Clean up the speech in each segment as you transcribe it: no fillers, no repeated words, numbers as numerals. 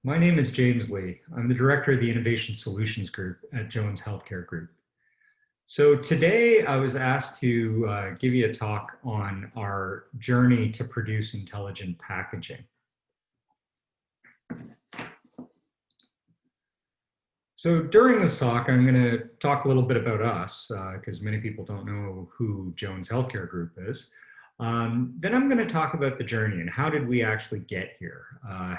My name is James Lee. I'm the director of the Innovation Solutions Group at Jones Healthcare Group. So today I was asked to give you a talk on our journey to produce intelligent packaging. So during this talk, I'm going to talk a little bit about us because many people don't know who Jones Healthcare Group is. Then I'm going to talk about the journey and how did we actually get here?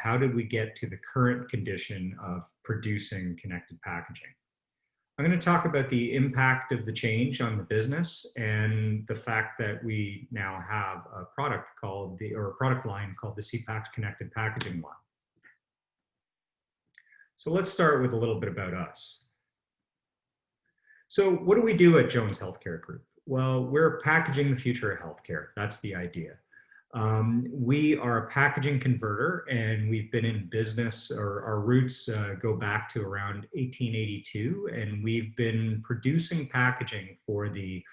How did we get to the current condition of producing connected packaging? I'm going to talk about the impact of the change on the business and the fact that we now have a product called a product line called the CPAX Connected Packaging line. So let's start with a little bit about us. So what do we do at Jones Healthcare Group? Well, we're packaging the future of healthcare. That's the idea. We are a packaging converter, and we've been in business, or our roots go back to around 1882, and we've been producing packaging for the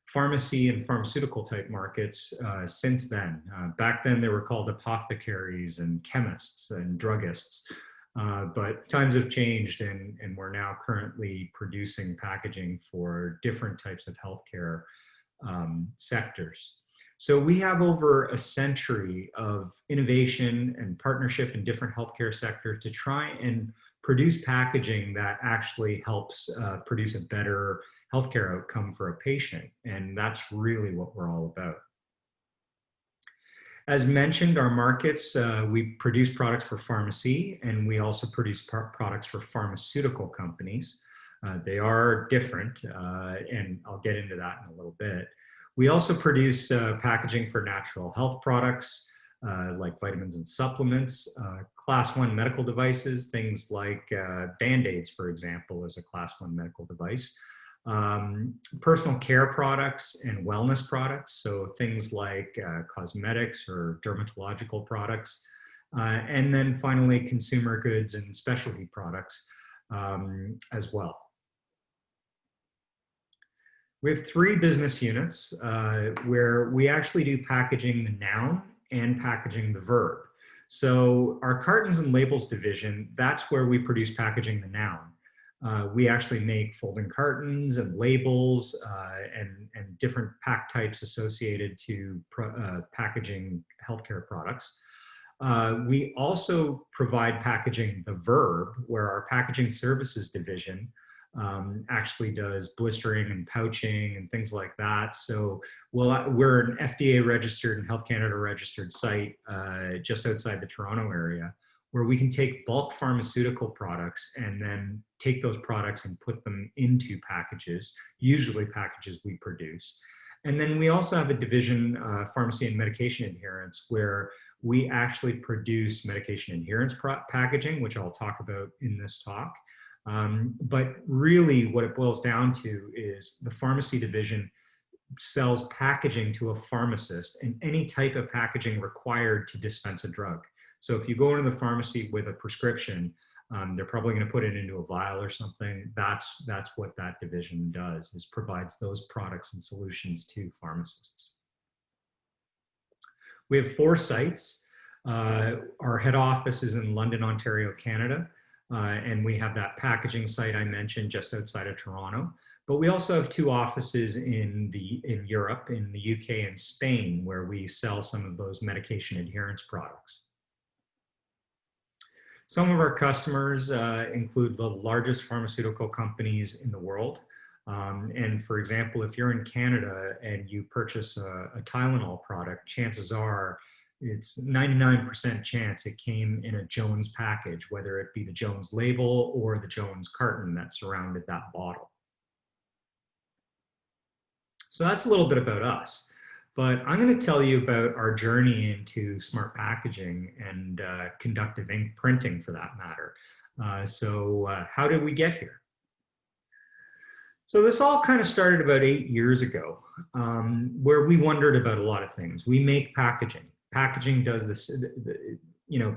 pharmacy and pharmaceutical type markets since then. Back then, they were called apothecaries and chemists and druggists. But times have changed, and we're now currently producing packaging for different types of healthcare sectors. So we have over a century of innovation and partnership in different healthcare sectors to try and produce packaging that actually helps produce a better healthcare outcome for a patient. And that's really what we're all about. As mentioned, our markets, we produce products for pharmacy, and we also produce products for pharmaceutical companies. They are different, and I'll get into that in a little bit. We also produce packaging for natural health products, like vitamins and supplements, Class 1 medical devices, things like Band-Aids, for example, is a Class 1 medical device. Personal care products and wellness products, so things like cosmetics or dermatological products, and then finally consumer goods and specialty products as well. We have three business units where we actually do packaging the noun and packaging the verb. So our cartons and labels division, that's where we produce packaging the noun. We actually make folding cartons and labels and different pack types associated to packaging healthcare products. We also provide packaging the verb, where our packaging services division actually does blistering and pouching and things like that. So we're an FDA registered and Health Canada registered site just outside the Toronto area, where we can take bulk pharmaceutical products and then take those products and put them into packages, usually packages we produce. And then we also have a division, pharmacy and medication adherence, where we actually produce medication adherence packaging, which I'll talk about in this talk. But really what it boils down to is the pharmacy division sells packaging to a pharmacist and any type of packaging required to dispense a drug. So if you go into the pharmacy with a prescription, they're probably going to put it into a vial or something. That's what that division does, is provides those products and solutions to pharmacists. We have 4 sites. Our head office is in London, Ontario, Canada. And we have that packaging site I mentioned just outside of Toronto. But we also have 2 offices in Europe, in the UK and Spain, where we sell some of those medication adherence products. Some of our customers include the largest pharmaceutical companies in the world. And for example, if you're in Canada and you purchase a Tylenol product, chances are it's 99% chance it came in a Jones package, whether it be the Jones label or the Jones carton that surrounded that bottle. So that's a little bit about us. But I'm going to tell you about our journey into smart packaging and conductive ink printing, for that matter. So how did we get here? So this all kind of started about 8 years ago, where we wondered about a lot of things. We make packaging. Packaging does this,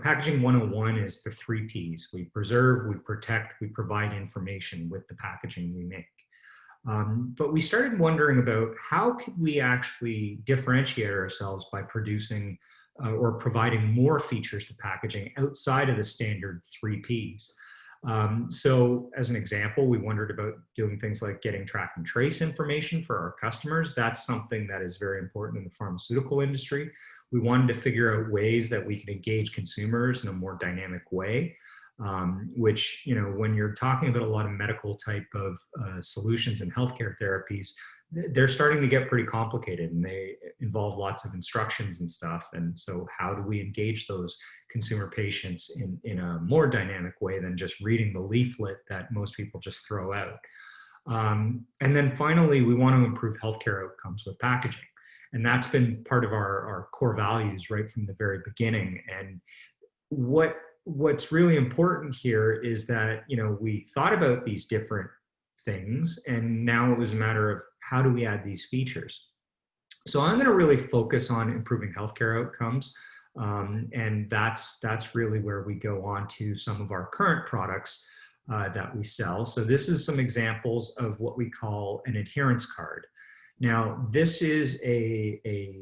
packaging 101 is the 3 Ps. We preserve, we protect, we provide information with the packaging we make. But we started wondering about how could we actually differentiate ourselves by producing or providing more features to packaging outside of the standard 3Ps. So as an example, we wondered about doing things like getting track and trace information for our customers. That's something that is very important in the pharmaceutical industry. We wanted to figure out ways that we can engage consumers in a more dynamic way, which, you know, when you're talking about a lot of medical type of solutions and healthcare therapies, they're starting to get pretty complicated and they involve lots of instructions and stuff. And so how do we engage those consumer patients in a more dynamic way than just reading the leaflet that most people just throw out? And then finally, we want to improve healthcare outcomes with packaging. And that's been part of our core values right from the very beginning. And what's really important here is that, you know, we thought about these different things, and now it was a matter of how do we add these features. So I'm going to really focus on improving healthcare outcomes, and that's really where we go on to some of our current products that we sell. So this is some examples of what we call an adherence card. Now, this is a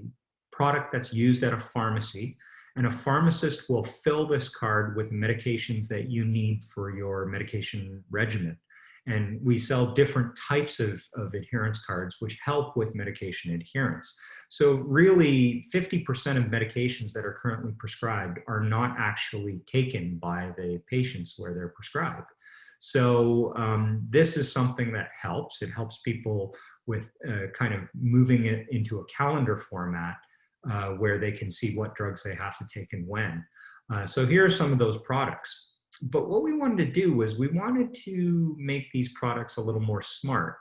product that's used at a pharmacy, and a pharmacist will fill this card with medications that you need for your medication regimen. And we sell different types of adherence cards, which help with medication adherence. So really 50% of medications that are currently prescribed are not actually taken by the patients where they're prescribed. So this is something that helps. It helps people with kind of moving it into a calendar format where they can see what drugs they have to take and when. So here are some of those products. But what we wanted to do was we wanted to make these products a little more smart.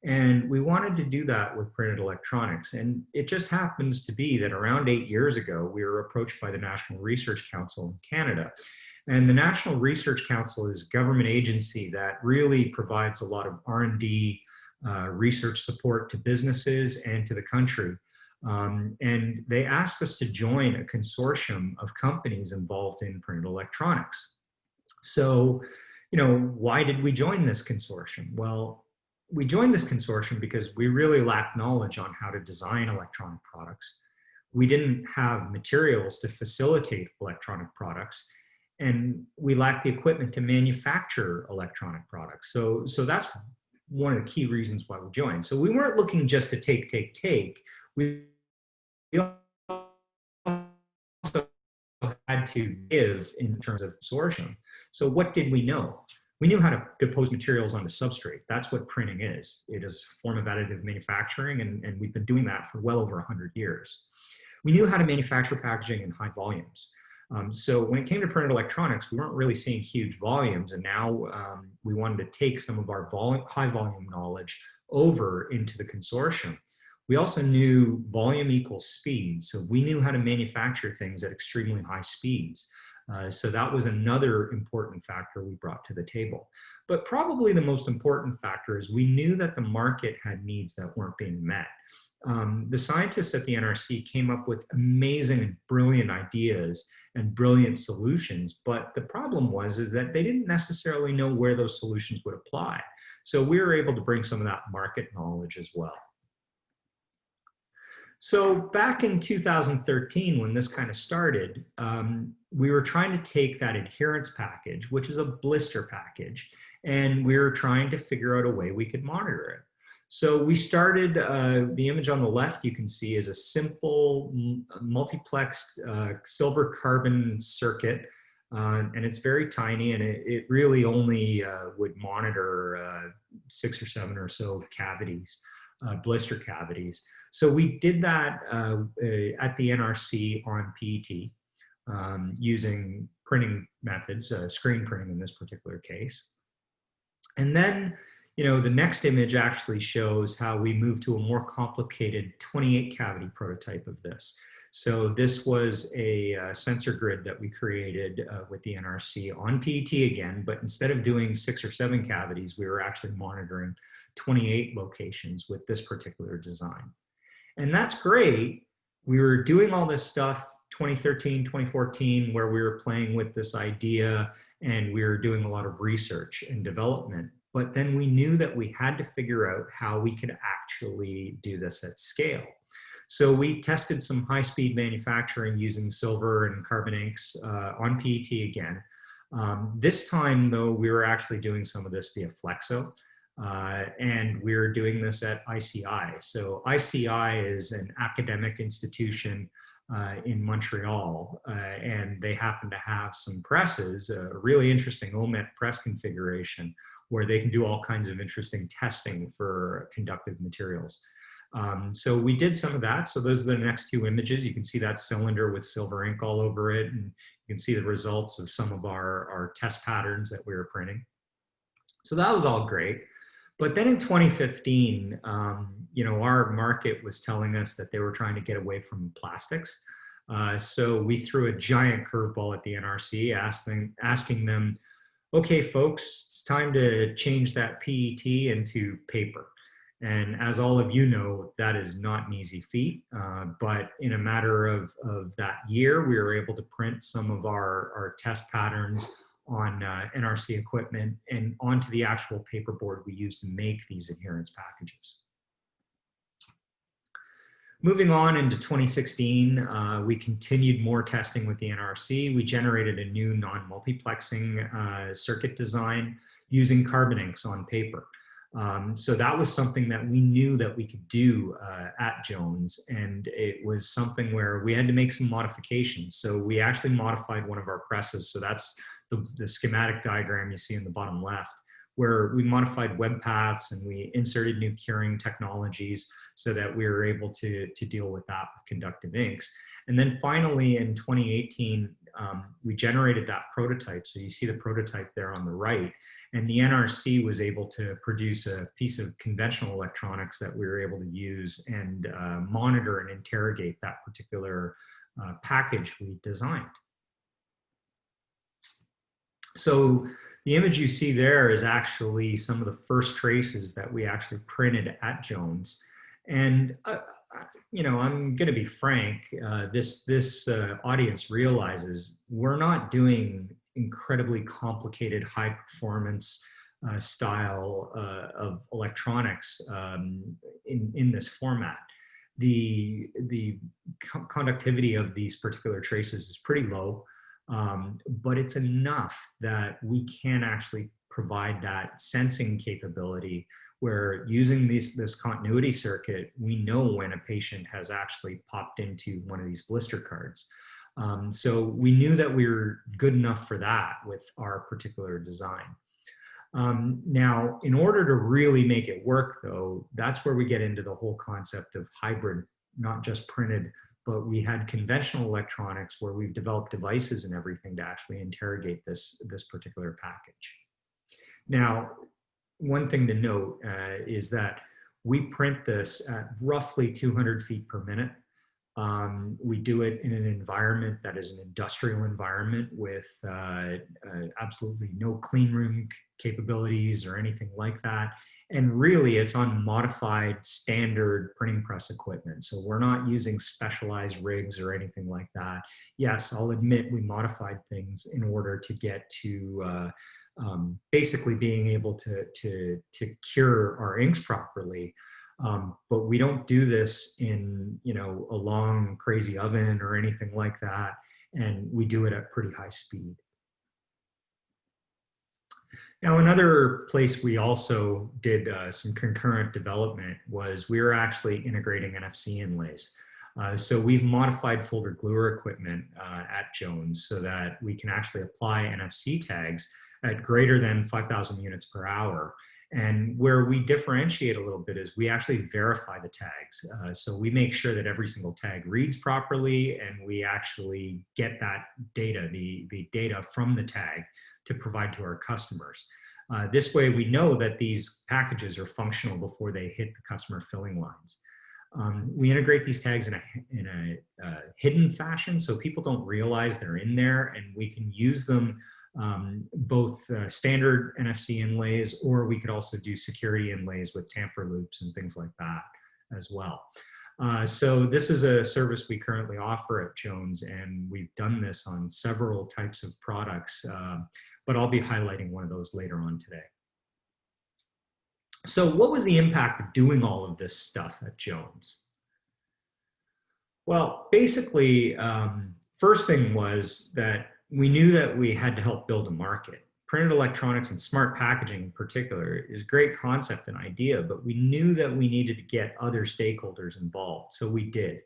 And we wanted to do that with printed electronics. And it just happens to be that around 8 years ago, we were approached by the National Research Council in Canada. And the National Research Council is a government agency that really provides a lot of R&D research support to businesses and to the country. And they asked us to join a consortium of companies involved in printed electronics. So, you know, why did we join this consortium? Well, we joined this consortium because we really lacked knowledge on how to design electronic products. We didn't have materials to facilitate electronic products, and we lacked the equipment to manufacture electronic products. So that's one of the key reasons why we joined. So we weren't looking just to take. We also had to give in terms of consortium. So what did we know? We knew how to depose materials onto substrate. That's what printing is. It is a form of additive manufacturing, and we've been doing that for well over 100 years. We knew how to manufacture packaging in high volumes. So when it came to printed electronics, we weren't really seeing huge volumes, and now we wanted to take some of our high volume knowledge over into the consortium. We also knew volume equals speed, so we knew how to manufacture things at extremely high speeds. So that was another important factor we brought to the table. But probably the most important factor is we knew that the market had needs that weren't being met. The scientists at the NRC came up with amazing and brilliant ideas and brilliant solutions, but the problem is that they didn't necessarily know where those solutions would apply. So we were able to bring some of that market knowledge as well. So back in 2013, when this kind of started, we were trying to take that adherence package, which is a blister package, and we were trying to figure out a way we could monitor it. So we started, the image on the left you can see is a simple multiplexed silver carbon circuit, and it's very tiny, and it really only would monitor 6 or 7 or so cavities. Blister cavities. So we did that at the NRC on PET using printing methods, screen printing in this particular case. And then, you know, the next image actually shows how we moved to a more complicated 28 cavity prototype of this. So this was a sensor grid that we created with the NRC on PET again, but instead of doing 6 or 7 cavities, we were actually monitoring 28 locations with this particular design. And that's great. We were doing all this stuff 2013, 2014, where we were playing with this idea and we were doing a lot of research and development. But then we knew that we had to figure out how we could actually do this at scale. So we tested some high-speed manufacturing using silver and carbon inks on PET again. This time, though, we were actually doing some of this via Flexo, and we're doing this at ICI. So ICI is an academic institution in Montreal, and they happen to have some presses, a really interesting OMET press configuration, where they can do all kinds of interesting testing for conductive materials. So we did some of that. So those are the next two images. You can see that cylinder with silver ink all over it, and you can see the results of some of our test patterns that we were printing. So that was all great. But then in 2015, our market was telling us that they were trying to get away from plastics. So we threw a giant curveball at the NRC, asking them, okay, folks, it's time to change that PET into paper. And as all of you know, that is not an easy feat. But in a matter of that year, we were able to print some of our test patterns on NRC equipment and onto the actual paperboard we use to make these adherence packages. Moving on into 2016, we continued more testing with the NRC. We generated a new non-multiplexing circuit design using carbon inks on paper. So that was something that we knew that we could do at Jones, and it was something where we had to make some modifications. So we actually modified one of our presses. So that's the schematic diagram you see in the bottom left, where we modified web paths and we inserted new curing technologies so that we were able to deal with that with conductive inks. And then finally in 2018, we generated that prototype. So you see the prototype there on the right, and the NRC was able to produce a piece of conventional electronics that we were able to use and monitor and interrogate that particular package we designed. So the image you see there is actually some of the first traces that we actually printed at Jones. And I'm going to be frank, this audience realizes we're not doing incredibly complicated high performance style of electronics in this format. The conductivity of these particular traces is pretty low, but it's enough that we can actually provide that sensing capability where using this continuity circuit, we know when a patient has actually popped into one of these blister cards. So we knew that we were good enough for that with our particular design. Now, in order to really make it work though, that's where we get into the whole concept of hybrid, not just printed, but we had conventional electronics where we've developed devices and everything to actually interrogate this particular package. Now, one thing to note is that we print this at roughly 200 feet per minute. We do it in an environment that is an industrial environment with absolutely no clean room capabilities or anything like that. And really, it's on modified standard printing press equipment. So we're not using specialized rigs or anything like that. Yes, I'll admit we modified things in order to get to basically being able to cure our inks properly. But we don't do this in a long crazy oven or anything like that, and we do it at pretty high speed. Now, another place we also did some concurrent development was we were actually integrating NFC inlays. So we've modified folder gluer equipment at Jones so that we can actually apply NFC tags at greater than 5,000 units per hour. And where we differentiate a little bit is we actually verify the tags. So we make sure that every single tag reads properly, and we actually get that data, the data from the tag to provide to our customers. This way we know that these packages are functional before they hit the customer filling lines. We integrate these tags in a hidden fashion so people don't realize they're in there, and we can use them both standard NFC inlays, or we could also do security inlays with tamper loops and things like that as well. So this is a service we currently offer at Jones, and we've done this on several types of products, but I'll be highlighting one of those later on today. So what was the impact of doing all of this stuff at Jones? Well, basically, first thing was that we knew that we had to help build a market. Printed electronics and smart packaging in particular is a great concept and idea, but we knew that we needed to get other stakeholders involved. So we did.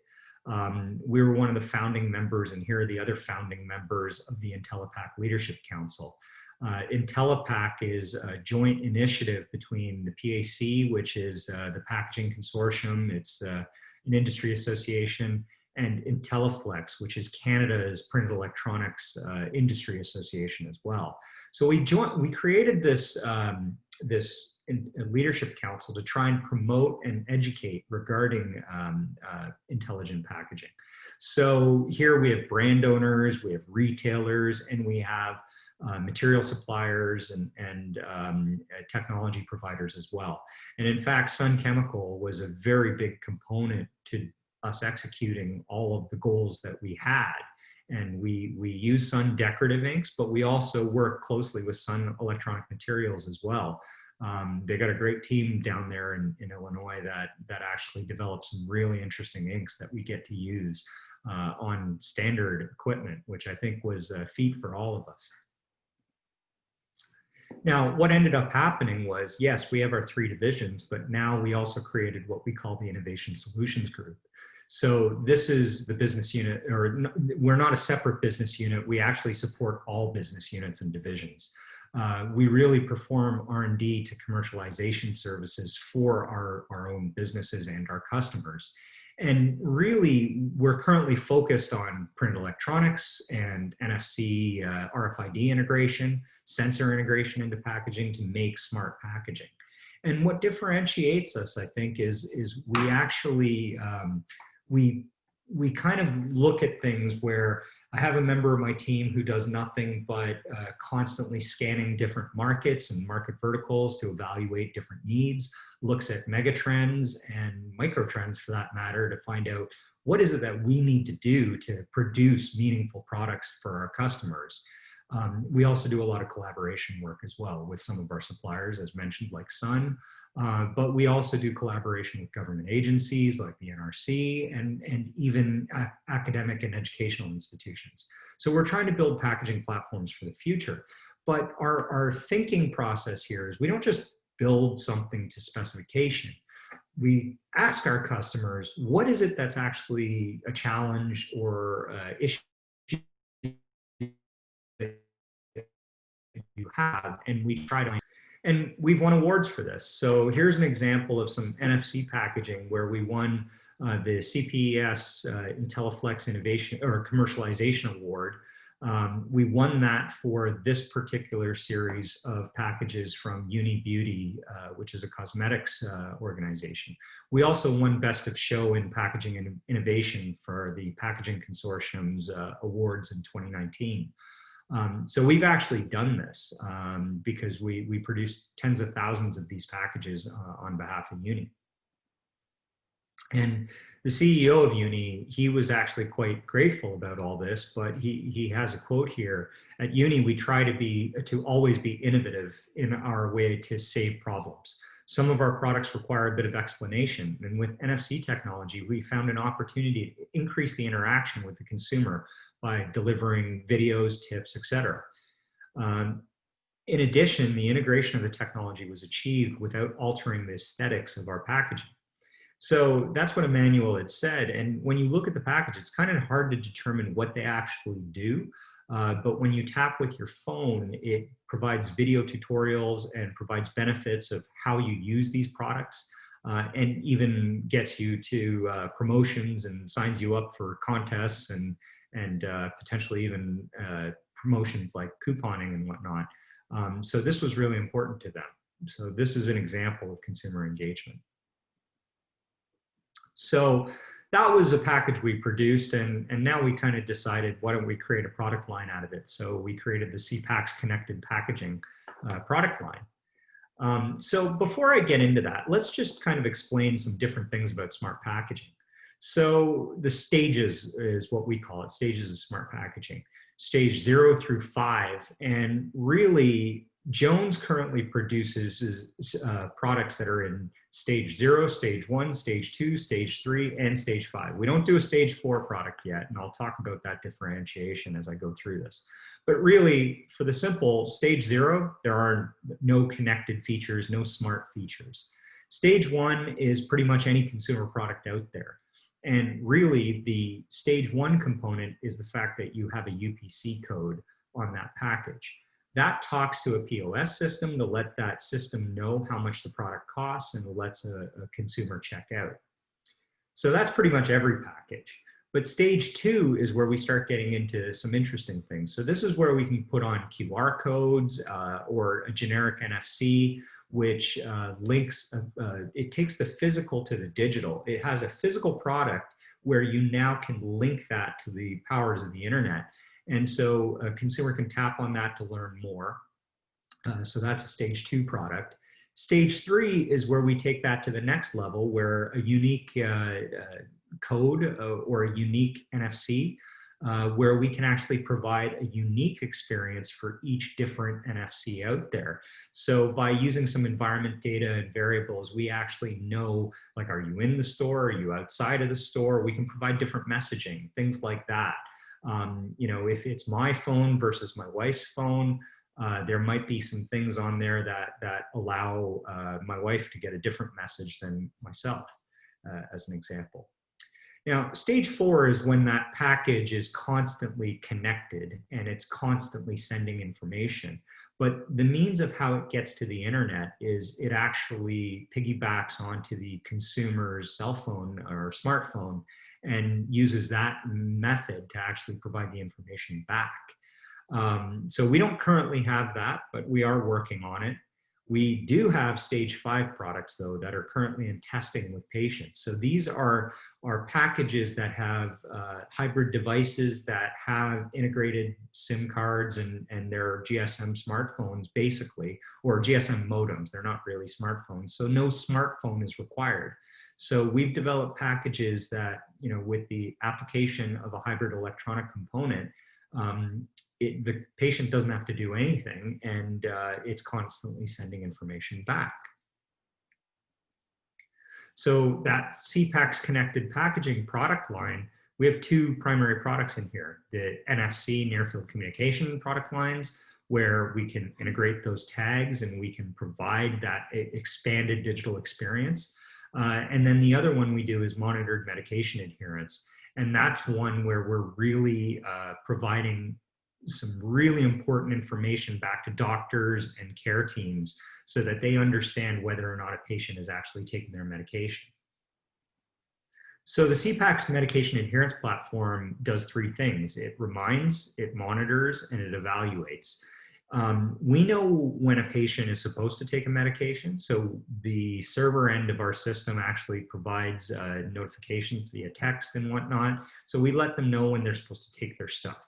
We were one of the founding members, and here are the other founding members of the IntelliPack Leadership Council. IntelliPack is a joint initiative between the PAC, which is the Packaging Consortium. It's an industry association, and IntelliFlex, which is Canada's printed electronics industry association as well. So we created this leadership council to try and promote and educate regarding intelligent packaging. So here we have brand owners, we have retailers, and we have material suppliers and technology providers as well. And in fact, Sun Chemical was a very big component to us executing all of the goals that we had. And we use Sun decorative inks, but we also work closely with Sun Electronic Materials as well. They got a great team down there in Illinois that actually develops some really interesting inks that we get to use on standard equipment, which I think was a feat for all of us. Now, what ended up happening was, yes, we have our 3 divisions, but now we also created what we call the Innovation Solutions Group. So this is the business unit, or we're not a separate business unit. We actually support all business units and divisions. We really perform R&D to commercialization services for our own businesses and our customers. And really, we're currently focused on printed electronics and NFC RFID integration, sensor integration into packaging to make smart packaging. And what differentiates us, I think, is we actually, we kind of look at things where I have a member of my team who does nothing but constantly scanning different markets and market verticals to evaluate different needs, looks at megatrends and microtrends for that matter to find out what is it that we need to do to produce meaningful products for our customers. We also do a lot of collaboration work as well with some of our suppliers, as mentioned, like Sun, but we also do collaboration with government agencies like the NRC and even academic and educational institutions. So we're trying to build packaging platforms for the future. But our thinking process here is we don't just build something to specification. We ask our customers, what is it that's actually a challenge or issue you have, and we try to, and we've won awards for this. So here's an example of some NFC packaging where we won the CPES IntelliFlex Innovation or Commercialization Award. We won that for this particular series of packages from Uni Beauty, which is a cosmetics organization. We also won Best of Show in Packaging and Innovation for the Packaging Consortium's awards in 2019. So we've actually done this because we produce tens of thousands of these packages on behalf of Uni. And the CEO of Uni, he was actually quite grateful about all this, but he has a quote here. At Uni, we try to always be innovative in our way to save problems. Some of our products require a bit of explanation. And with NFC technology, we found an opportunity to increase the interaction with the consumer by delivering videos, tips, etc. In addition, the integration of the technology was achieved without altering the aesthetics of our packaging. So that's what Emmanuel had said. And when you look at the package, it's kind of hard to determine what they actually do. But when you tap with your phone, it provides video tutorials and provides benefits of how you use these products and even gets you to promotions and signs you up for contests and potentially even promotions like couponing and whatnot. So this was really important to them. So this is an example of consumer engagement. So that was a package we produced, and now we kind of decided, why don't we create a product line out of it? So we created the CPAC's Connected Packaging product line. So before I get into that, let's just kind of explain some different things about smart packaging. So the stages is what we call it, stages of smart packaging. Stage 0 through 5, and really Jones currently produces products that are in stage 0, stage 1, stage 2, stage 3, and stage 5. We don't do a stage 4 product yet, and I'll talk about that differentiation as I go through this. But really, for the simple stage 0, there are no connected features, no smart features. Stage 1 is pretty much any consumer product out there. And really, the stage 1 component is the fact that you have a UPC code on that package. That talks to a POS system to let that system know how much the product costs and lets a consumer check out. So that's pretty much every package. But stage 2 is where we start getting into some interesting things. So this is where we can put on QR codes or a generic NFC, which links, it takes the physical to the digital. It has a physical product where you now can link that to the powers of the internet. And so a consumer can tap on that to learn more. So that's a stage 2 product. Stage 3 is where we take that to the next level, where a unique code or a unique NFC, where we can actually provide a unique experience for each different NFC out there. So by using some environment data and variables, we actually know, like, are you in the store? Are you outside of the store? We can provide different messaging, things like that. You know, if it's my phone versus my wife's phone, there might be some things on there that allow my wife to get a different message than myself, as an example. Now, stage 4 is when that package is constantly connected and it's constantly sending information. But the means of how it gets to the internet is it actually piggybacks onto the consumer's cell phone or smartphone and uses that method to actually provide the information back. So we don't currently have that, but we are working on it. We do have stage 5 products, though, that are currently in testing with patients. So these are packages that have hybrid devices that have integrated SIM cards and they're GSM smartphones, basically, or GSM modems. They're not really smartphones. So no smartphone is required. So we've developed packages that, you know, with the application of a hybrid electronic component, the patient doesn't have to do anything, and it's constantly sending information back. So that CPAC's connected packaging product line, we have 2 primary products in here: the NFC near field communication product lines, where we can integrate those tags and we can provide that expanded digital experience. And then the other one we do is monitored medication adherence. And that's one where we're really providing some really important information back to doctors and care teams so that they understand whether or not a patient is actually taking their medication. So the CPAC's medication adherence platform does 3 things. It reminds, it monitors, and it evaluates. We know when a patient is supposed to take a medication. So the server end of our system actually provides notifications via text and whatnot. So we let them know when they're supposed to take their stuff.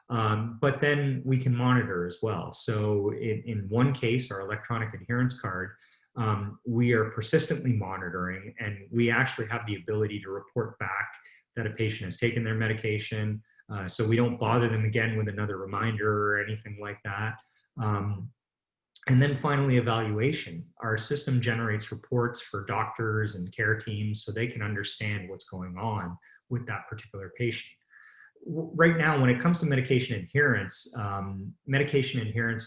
But then we can monitor as well. So in one case, our electronic adherence card, we are persistently monitoring, and we actually have the ability to report back that a patient has taken their medication. So we don't bother them again with another reminder or anything like that. And then finally, evaluation. Our system generates reports for doctors and care teams so they can understand what's going on with that particular patient. Right now, when it comes to medication adherence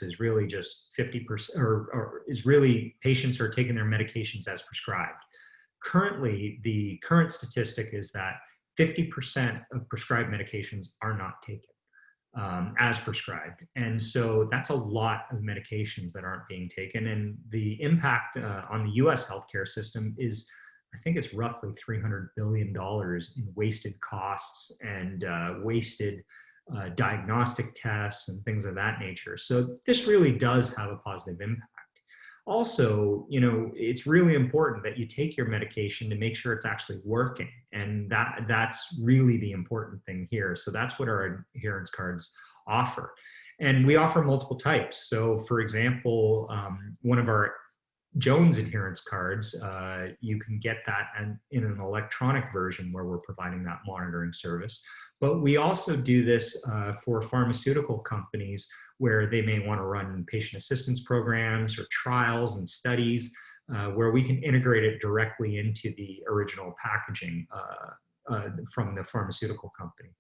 is really just 50%, or is really patients are taking their medications as prescribed. Currently, the current statistic is that 50% of prescribed medications are not taken as prescribed. And so that's a lot of medications that aren't being taken. And the impact on the US healthcare system is, I think it's roughly $300 billion in wasted costs and wasted diagnostic tests and things of that nature. So this really does have a positive impact. Also, you know, it's really important that you take your medication to make sure it's actually working. And that's really the important thing here. So that's what our adherence cards offer. And we offer multiple types. So for example, one of our Jones adherence cards, you can get that in an electronic version where we're providing that monitoring service. But we also do this for pharmaceutical companies where they may want to run patient assistance programs or trials and studies where we can integrate it directly into the original packaging from the pharmaceutical company.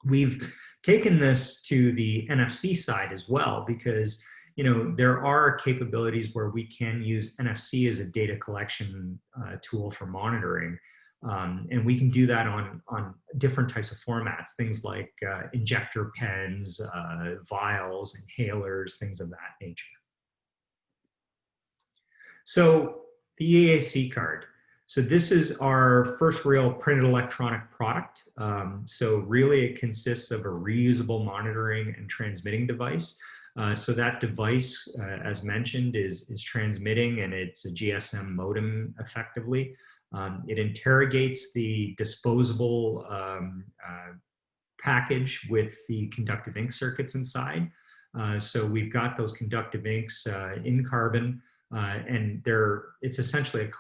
We've taken this to the NFC side as well because there are capabilities where we can use NFC as a data collection tool for monitoring. And we can do that on different types of formats, things like injector pens, vials, inhalers, things of that nature. So the EAC card. So this is our first real printed electronic product. So really it consists of a reusable monitoring and transmitting device. So that device, as mentioned, is transmitting, and it's a GSM modem effectively. It interrogates the disposable package with the conductive ink circuits inside. So we've got those conductive inks in carbon, and it's essentially a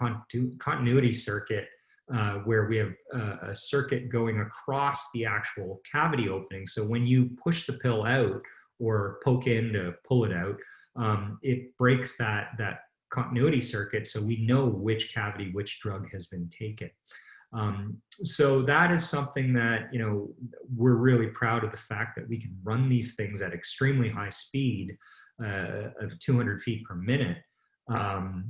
continuity circuit where we have a circuit going across the actual cavity opening. So when you push the pill out or poke in to pull it out, it breaks that continuity circuit, so we know which cavity, which drug has been taken. So that is something that, we're really proud of the fact that we can run these things at extremely high speed of 200 feet per minute. Well,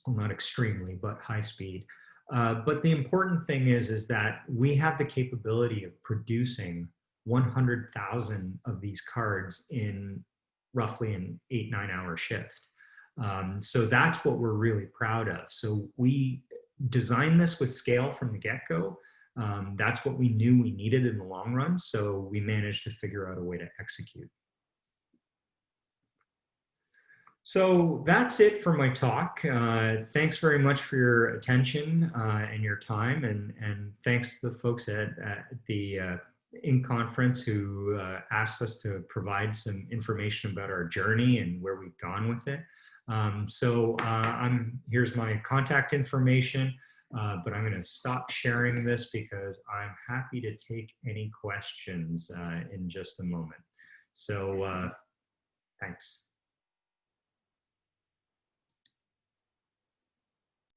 not extremely, but high speed. But the important thing is that we have the capability of producing 100,000 of these cards in roughly an 8-9 hour shift. So that's what we're really proud of. So we designed this with scale from the get-go. That's what we knew we needed in the long run. So we managed to figure out a way to execute. So that's it for my talk. Thanks very much for your attention and your time. And thanks to the folks at the Inc. conference who asked us to provide some information about our journey and where we've gone with it. Here's my contact information, but I'm going to stop sharing this because I'm happy to take any questions in just a moment. So thanks.